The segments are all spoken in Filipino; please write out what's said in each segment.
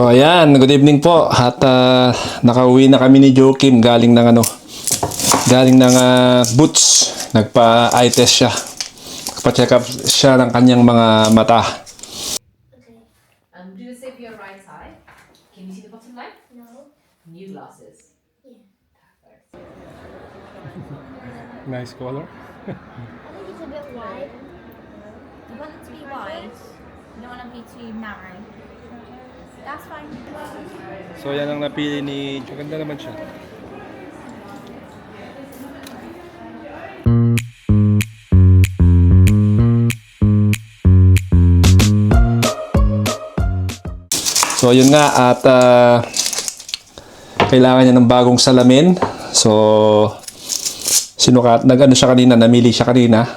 So ayan, good evening po. At nakauwi na kami ni Joakim galing ng Boots. Nagpa-eye test siya. Nagpa-check up siya ng kanyang mga mata. Okay. Do the same for your right side. Can you see the bottom line? No. New glasses. Yeah. Perfect. Nice color. I think it's a bit wide. You want it to be wide. You don't want to be too narrow. That's fine. So yan ang napili ni Joakim. Ganda naman siya. So yun nga at kailangan niya ng bagong salamin. So nag-ano siya kanina, namili siya kanina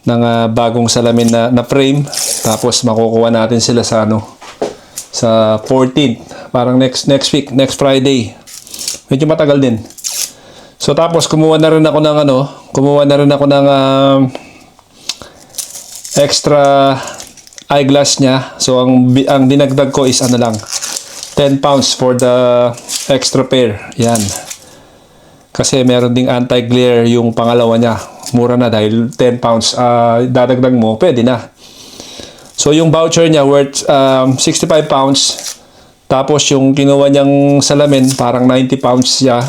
ng bagong salamin na frame. Tapos makukuha natin sila sa sa 14th, parang next week, next Friday. Medyo matagal din. So tapos kumuha na rin ako ng extra eyeglass niya. So ang dinagdag ko is 10 pounds for the extra pair. Yan. Kasi meron ding anti-glare yung pangalawa niya. Mura na dahil 10 pounds dadagdag mo, pwede na. So yung voucher niya worth 65 pounds. Tapos yung kinuha niyang salamin parang 90 pounds siya.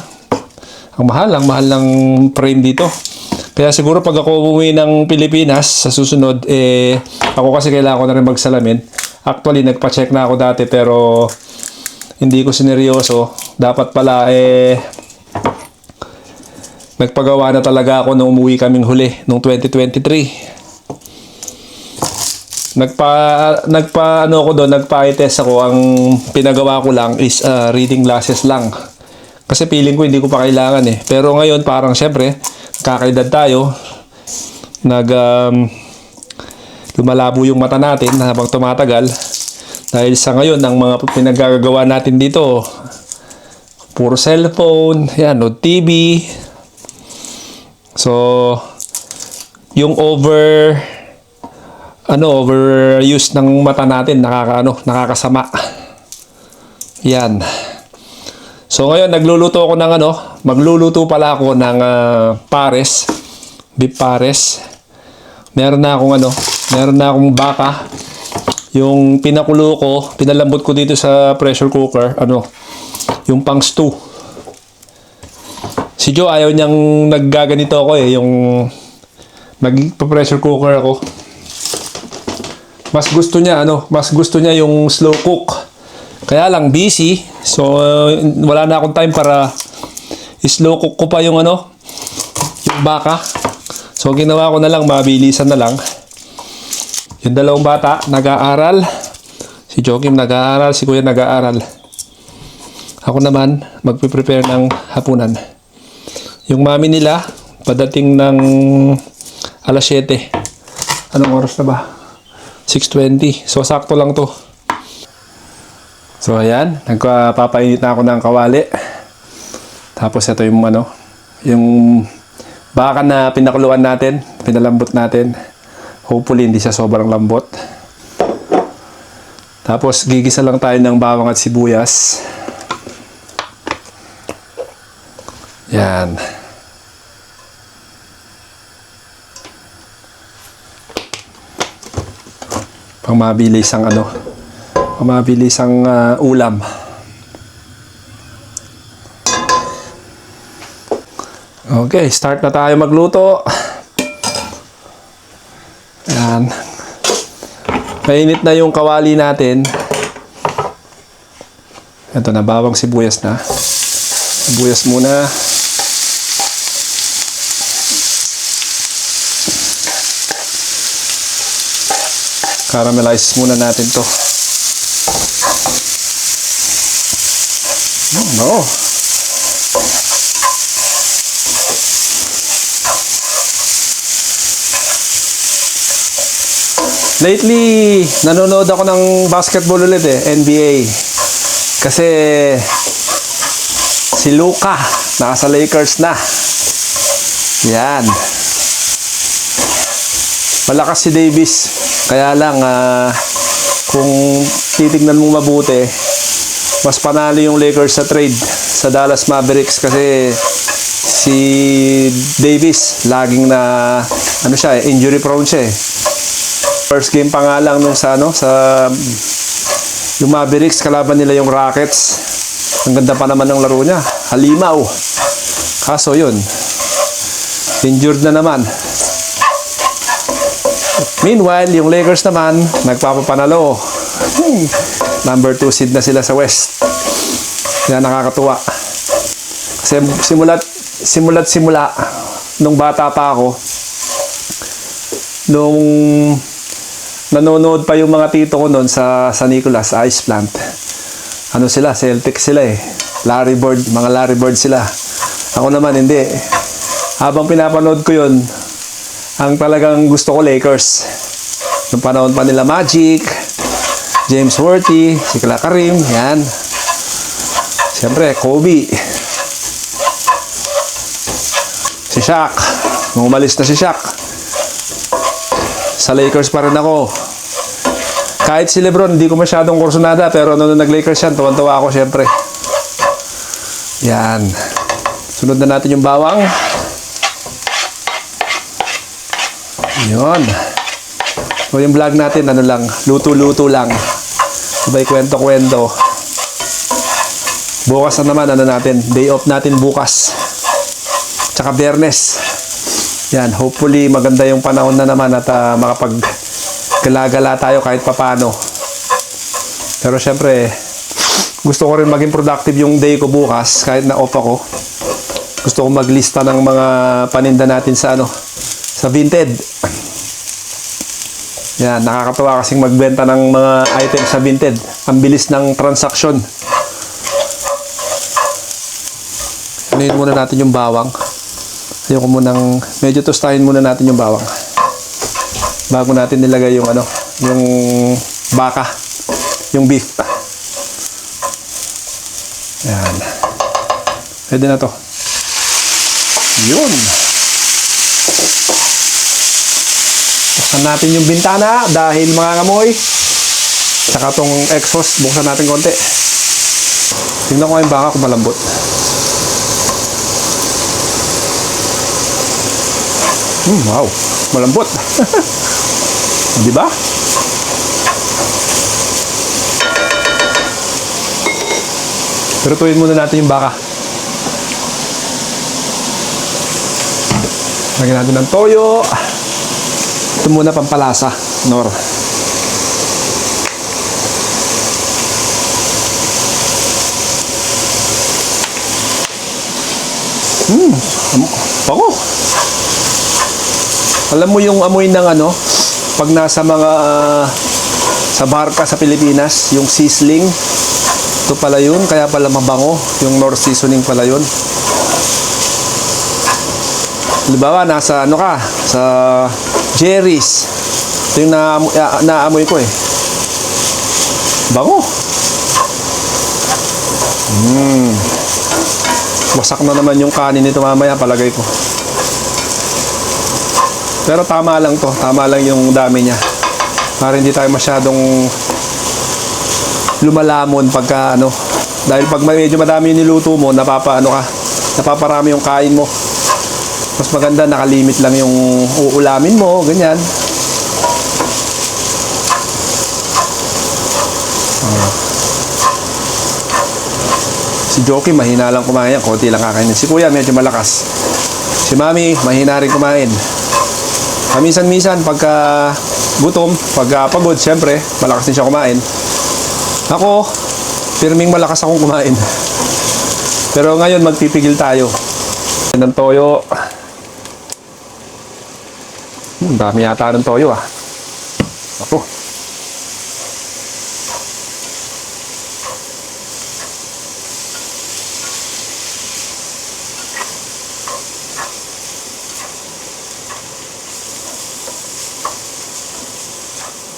Ang mahal ng frame dito. Kaya siguro pag ako umuwi ng Pilipinas sa susunod, ako kasi kailangan ko na rin magsalamin. Actually, nagpa-check na ako dati pero hindi ko sineryoso. Dapat pala nagpagawa na talaga ako nung umuwi kaming huli, nung 2023. Nagpa-eye test ako. Ang pinagawa ko lang is reading glasses lang. Kasi feeling ko hindi ko pa kailangan eh. Pero ngayon parang syempre, kakaedad tayo. Lumalabo yung mata natin habang tumatagal. Dahil sa ngayon, ang mga pinagagawa natin dito, puro cellphone, yan, no, TV. So, yung overuse ng mata natin nakakasama. Yan. So ngayon magluluto pala ako ng pares, beef pares. Meron na akong baka. Yung pinalambot ko dito sa pressure cooker, yung pang stew. Si Joe ayaw niyang naggaganito ako yung nagpa-pressure cooker ako. Mas gusto niya yung slow cook. Kaya lang busy. So wala na akong time para slow cook ko pa yung baka. So ginawa ko na lang, mabilisan na lang. Yung dalawang bata nag-aaral. Si Joakim nag-aaral, si Kuya nag-aaral. Ako naman magpe-prepare ng hapunan. Yung mami nila padating ng alas 7. Anong oras na ba? 6:20. So, sakto lang to. So, ayan. Nagpapainit na ako ng kawali. Tapos, ito yung baka na pinakuluan natin. Pinalambot natin. Hopefully, hindi siya sobrang lambot. Tapos, gigisa lang tayo ng bawang at sibuyas. Yan. Pangmabilis ang ulam. Okay, start na tayo magluto. Ayan. Mainit na yung kawali natin. Ito na, bawang sibuyas na. Sibuyas muna. Caramelize muna natin to. No. Lately, nanonood ako ng basketball ulit NBA. Kasi si Luka nasa Lakers na. Yan. Malakas si Davis. Kaya lang kung titignan mo mabuti, mas panalo yung Lakers sa trade sa Dallas Mavericks kasi si Davis laging na ano siya, injury prone siya eh. First game pa nga lang nung sa yung Mavericks, kalaban nila yung Rockets. Ang ganda pa naman ng laro niya. Halimaw. Kaso yun, injured na naman. Meanwhile, yung Lakers naman, nagpapapanalo. Number 2 seed na sila sa West. Kaya nakakatuwa. Kasi simula nung bata pa ako, nung nanonood pa yung mga tito ko noon sa San Nicolas Ice Plant. Ano sila? Celtics sila eh. Mga Larry Bird sila. Ako naman hindi. Habang pinapanood ko yun, ang talagang gusto ko Lakers. Nung panahon pa nila Magic, James Worthy, si Karim, yan. Siyempre, Kobe. Si Shaq. Nung umalis na si Shaq, sa Lakers pa rin ako. Kahit si Lebron, hindi ko masyadong kursunada, pero nung nag-Lakers yan, tuwan-tuwa ako syempre. Yan. Sunod na natin yung bawang. Yun. So yung vlog natin, ano lang, luto-luto lang. Sabay kwento-kwento. Bukas na naman, ano natin, day off natin bukas. Tsaka Biyernes. Yan, hopefully maganda yung panahon na naman at makapag-gala-gala tayo kahit papano. Pero syempre, gusto ko rin maging productive yung day ko bukas kahit na off ako. Gusto ko maglista ng mga paninda natin sa sa Vinted. Yan, nakakatawa kasing magbenta ng mga items sa Vinted. Ang bilis ng transaction. Anuhin muna natin yung bawang. Ayoko munang, medyo tostahin muna natin yung bawang bago natin nilagay yung yung baka, yung beef. Yan. Pwede na to. Yun. Buksan natin yung bintana dahil mangangamoy. Saka tong exhaust, buksan natin konti. Tingnan ko yung baka kung malambot. Wow, malambot. Di ba? Pero tuwin muna natin yung baka. Lagyan natin ng toyo. Ito muna pampalasa, Nor. Bango. Alam mo yung amoy ng pag nasa mga sa barka sa Pilipinas, yung sizzling, ito pala yun, kaya pala mabango, yung North seasoning pala yun. Halimbawa, nasa sa Jerry's, ito yung naamoy ko eh. Bango. Wasak na naman yung kanin nito mamaya, palagay ko. Pero tama lang to. Tama lang yung dami niya. Para hindi tayo masyadong lumalamon pagka Dahil pag medyo madami yung niluto mo, napaparami yung kain mo. Mas maganda, nakalimit lang yung uulamin mo, ganyan. Si Joki, mahina lang kumain. Konti lang kakainin. Si Kuya, medyo malakas. Si Mami, mahina rin kumain. Minsan-minsan, pagka gutom, pagka pagod, syempre, malakas din siya kumain. Ako, firming malakas akong kumain. Pero ngayon, magpipigil tayo. Ng toyo. Dami yata ng toyo ah. Ako.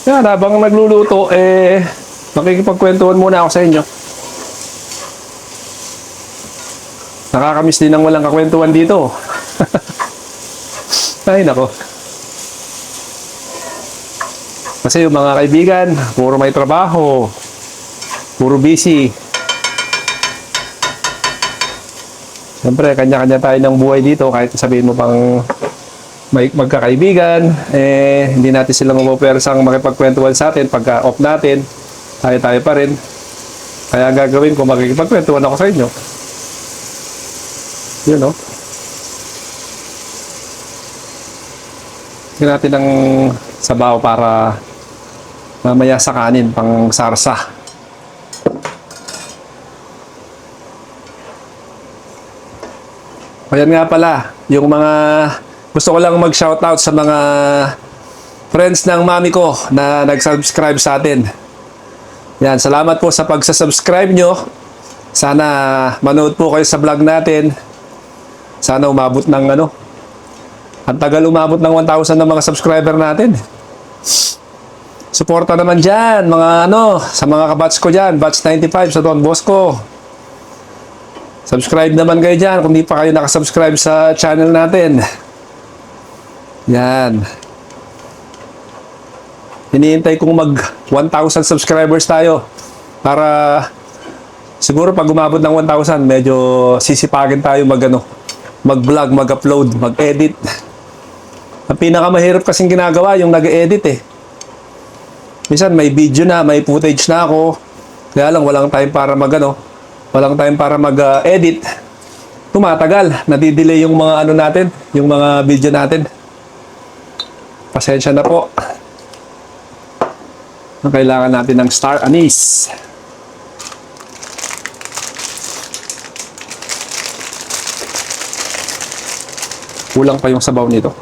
Yan, habang nagluluto, makikipagkwentuhan muna ako sa inyo. Nakakamiss din ng walang kakwentuhan dito. Ay, nako. Kasi yung mga kaibigan, puro may trabaho, puro busy. Siyempre, kanya-kanya tayo ng buhay dito. Kahit sabihin mo pang may magkakaibigan, hindi natin sila mapupersang makipagkwentuhan sa atin. Pagka off natin, tayo-tayo pa rin. Kaya gagawin ko, makikipagkwentuhan ako sa inyo. Yun, no? Tignan natin ng sabaw para mamaya sa kanin, pang sarsa. Ayan nga pala, yung mga gusto ko lang mag-shoutout sa mga friends ng mami ko na nag-subscribe sa atin. Yan, salamat po sa pagsa-subscribe nyo. Sana manood po kayo sa vlog natin. Sana umabot ng ang tagal umabot ng 1,000 ng mga subscriber natin. Suporta naman dyan, mga sa mga kabats ko dyan, batch 95 sa Don Bosco. Subscribe naman kayo dyan kung di pa kayo nakasubscribe sa channel natin. Yan. Hinihintay kong mag 1,000 subscribers tayo. Para siguro pag umabot ng 1,000, medyo sisipagin tayo mag-vlog, mag-upload, mag-edit. Ang pinakamahirap kasing ginagawa, yung nag-edit eh. Minsan may video na, may footage na ako. Kaya lang walang time para walang time para mag-edit. Tumatagal, nadidelay yung mga natin, yung mga video natin. Pasensya na po. Kailangan natin ng star anise. Kulang pa yung sabaw nito.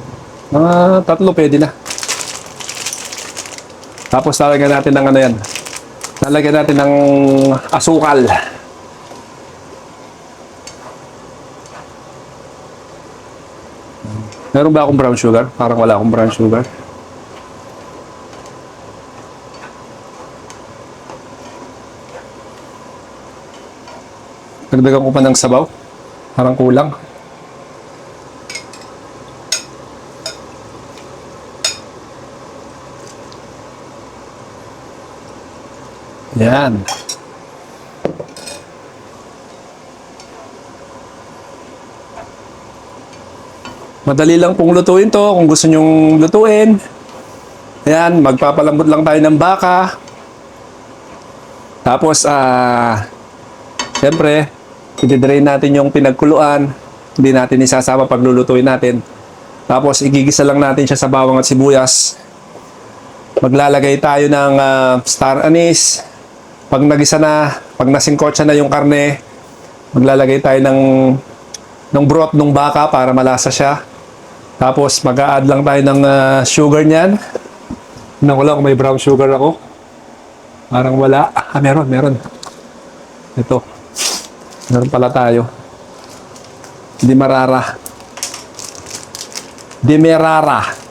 Mga 3 pwede na. Tapos lalagyan natin ng yan. Lalagyan natin ng asukal. Meron ba akong brown sugar? Parang wala akong brown sugar. Nagdagan ko pa ng sabaw. Parang kulang. Yan. Madali lang pong lutuin to kung gusto nyong lutuin. Ayan, magpapalambot lang tayo ng baka. Tapos, siyempre, i-drain natin yung pinagkuluan. Hindi natin isasama pag lulutuin natin. Tapos, igigisa lang natin siya sa bawang at sibuyas. Maglalagay tayo ng star anise. Pag nagisa na, pag nasingkotsa na yung karne, maglalagay tayo ng broth ng baka para malasa siya. Tapos mag-a-add lang tayo ng sugar niyan. Tingnan ko lang kung may brown sugar ako. Parang wala. Meron. Ito. Meron pala tayo. Demerara.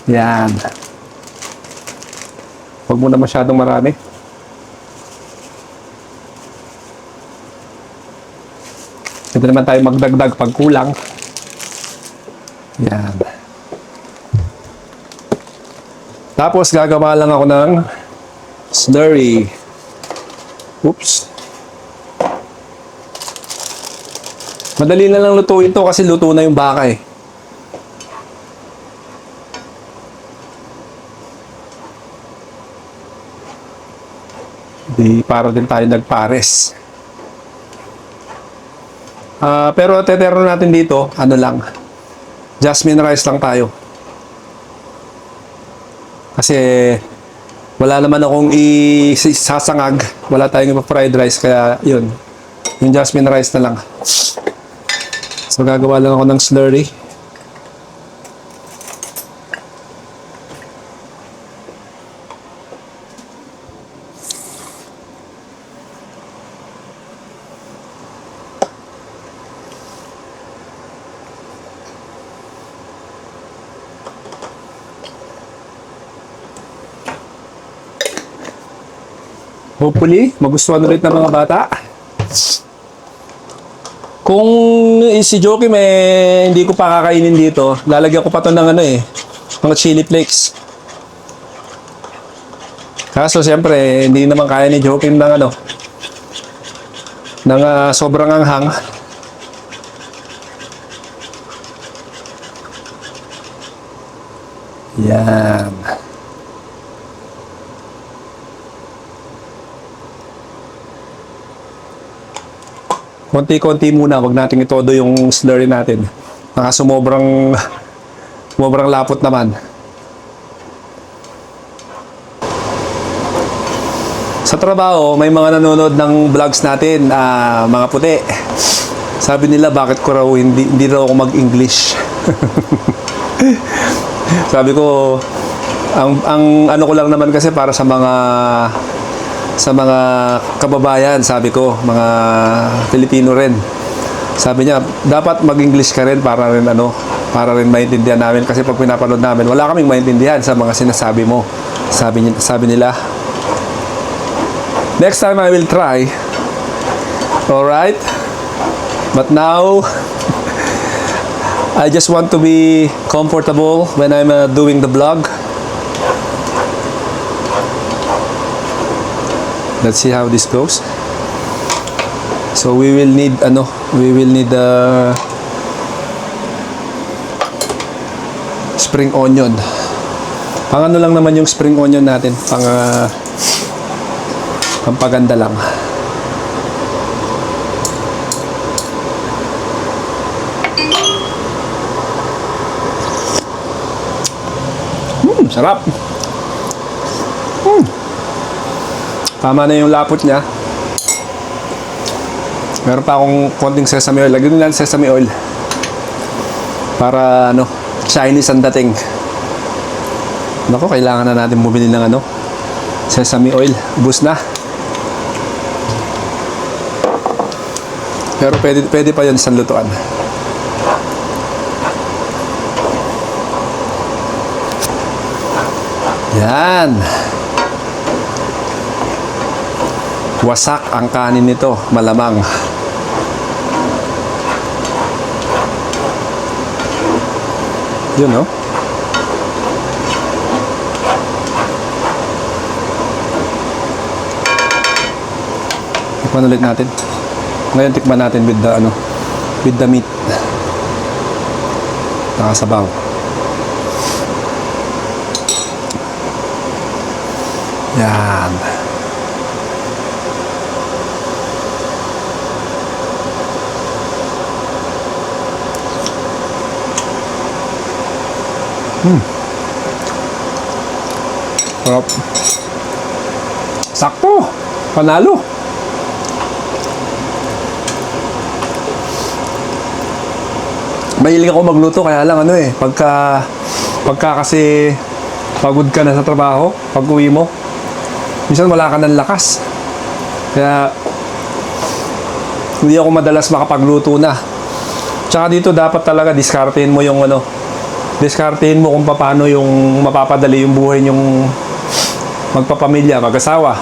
Yan. Huwag muna masyadong marami. Pwede naman tayo magdagdag pag kulang. Yan. Tapos gagawa lang ako ng slurry. Oops. Madali na lang lutuin to kasi luto na yung baka eh. Di para din tayo nagpares. Pero tetero natin dito, lang. Jasmine rice lang tayo. Kasi wala naman akong isasangag. Wala tayong fried rice, kaya yun. Yung jasmine rice na lang. So gagawa lang ako ng slurry. Hopefully, magustuhan ulit ng mga bata. Kung si Joki hindi ko pa kakainin dito, lalagyan ko pa to ng mga chili flakes. Kaso siyempre, hindi naman kaya ni Joaquin ng ano, ng sobrang anghang. Yan. Konti-konti muna, wag nating itodo yung slurry natin. Baka sumobrang lapot naman. Sa trabaho, may mga nanonood ng vlogs natin, mga puti. Sabi nila, bakit ko raw hindi raw ako mag-English. Sabi ko, ang ano ko lang naman kasi para sa mga kababayan, sabi ko, mga Pilipino rin. Sabi niya, dapat mag-English ka rin para rin maintindihan namin kasi pag pinapanood namin, wala kaming maintindihan sa mga sinasabi mo. Sabi nila. Next time I will try. Alright? But now, I just want to be comfortable when I'm doing the vlog. Let's see how this goes. So we will need spring onion. Pang ano lang naman yung spring onion natin, pampaganda lang. Sarap. Tama na yung lapot niya. Meron pa akong konting sesame oil. Lagyan nila ng sesame oil. Para Chinese ang dating. Naku, kailangan na natin bumili ng sesame oil. Ubus na. Pero pwede pa yun sa lutuan. Yan. Wasak ang kanin nito, malamang. Yun, no? Tikman ulit natin. Ngayon tikman natin with the meat. Nakasabaw. Yan. Sarap. Sakto. Panalo. Mahilig ako magluto kaya lang pagka kasi pagod ka na sa trabaho, pag uwi mo, minsan wala ka ng lakas. Kaya hindi ako madalas makapagluto na. Tsaka dito dapat talaga diskartehin mo yung diskartehin mo kung paano yung mapapadali yung buhay yung magpapamilya, mag-asawa.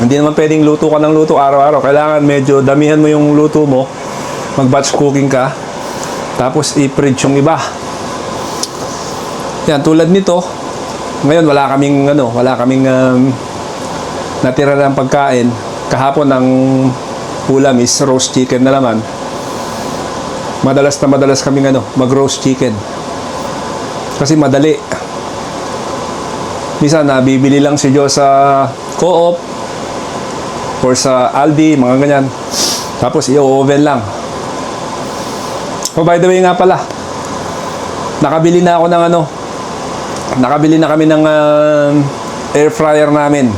Hindi naman pwedeng luto ka ng luto araw-araw. Kailangan medyo damihan mo yung luto mo. Mag-batch cooking ka. Tapos i-fridge yung iba. Yan, tulad nito. Ngayon wala kaming natira ng pagkain. Kahapon ang ulam is roast chicken na naman. Madalas kaming mag-roast chicken. Kasi madali. Minsan nabibili lang si Jo sa Co-op or sa Aldi, mga ganyan. Tapos i-oven lang. Oh, by the way nga pala, nakabili na kami ng air fryer namin.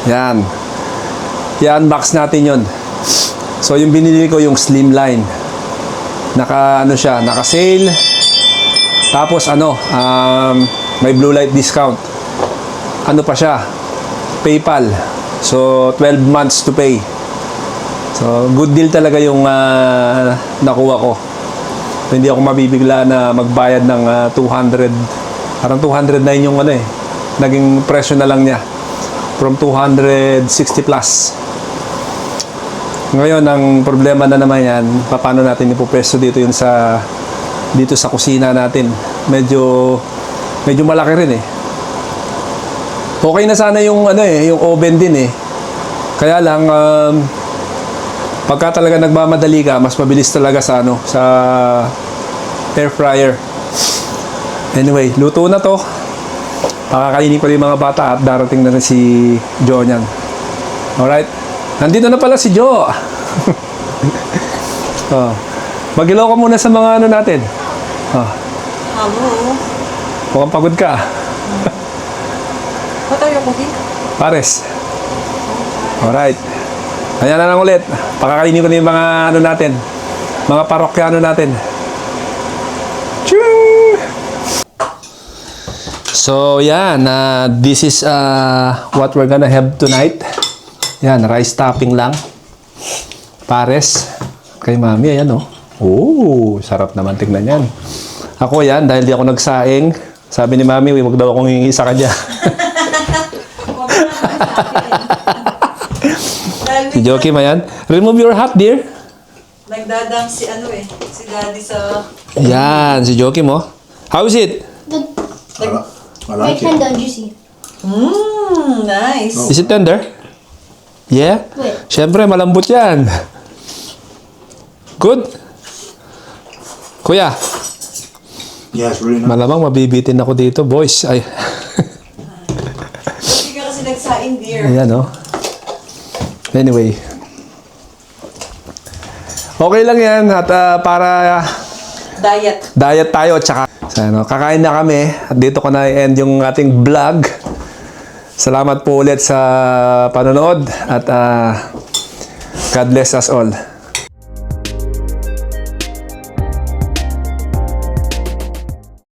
Yan. I-unbox natin yon. So yung binili ko yung Slimline. Naka-sale. Tapos may blue light discount. Pa siya? PayPal. So 12 months to pay. So good deal talaga yung nakuha ko. So, hindi ako mabibigla na magbayad ng 200. Parang 209 yung naging presyo na lang niya. From 260 plus. Ngayon, ang problema na naman yan, paano natin ipupreso dito sa kusina natin. Medyo malaki rin eh. Okay na sana yung ano yung oven din eh. Kaya lang pagka talaga nagmamadali ka, mas mabilis talaga sa sa air fryer. Anyway, luto na to. Pakakainin ko rin yung mga bata at darating na rin si Jo niyan. Alright. Nandito na pala si Jo. Oh. Mag-hello ka muna sa mga ano natin. Oh. Hello. Mukhang pagod ka. What are you cooking? Pares. Alright. Kaya na lang ulit. Pakakainin ko na yung mga ano natin. Mga parokyano natin. Choo! So, yan. This is what we're gonna have tonight. Yan, rice topping lang. Pares. Kay mami, ayan oh. Oh, sarap naman tignan yan. Ako yan, dahil di ako nagsaing. Sabi ni mami, huwag daw akong hingi sa kanya. Si Jokim, ayan. Remove your hat, dear. Nagdadang si si daddy sa... Yan, si Jokim, oh. How is it? I like it. tender and juicy. Nice. Is it tender? Yeah? Wait. Siyempre, malambot yan. Good? Kuya, Yes, really nice. malamang mabibitin ako dito, boys. Ay, Hindi ka kasi nagsaing, dear. ayan, oh. Anyway. Okay lang yan. At para Diet. tayo. Tsaka, ano, kakain na kami. At dito ko na i-end yung ating vlog. Salamat po ulit sa panonood. At God bless us all.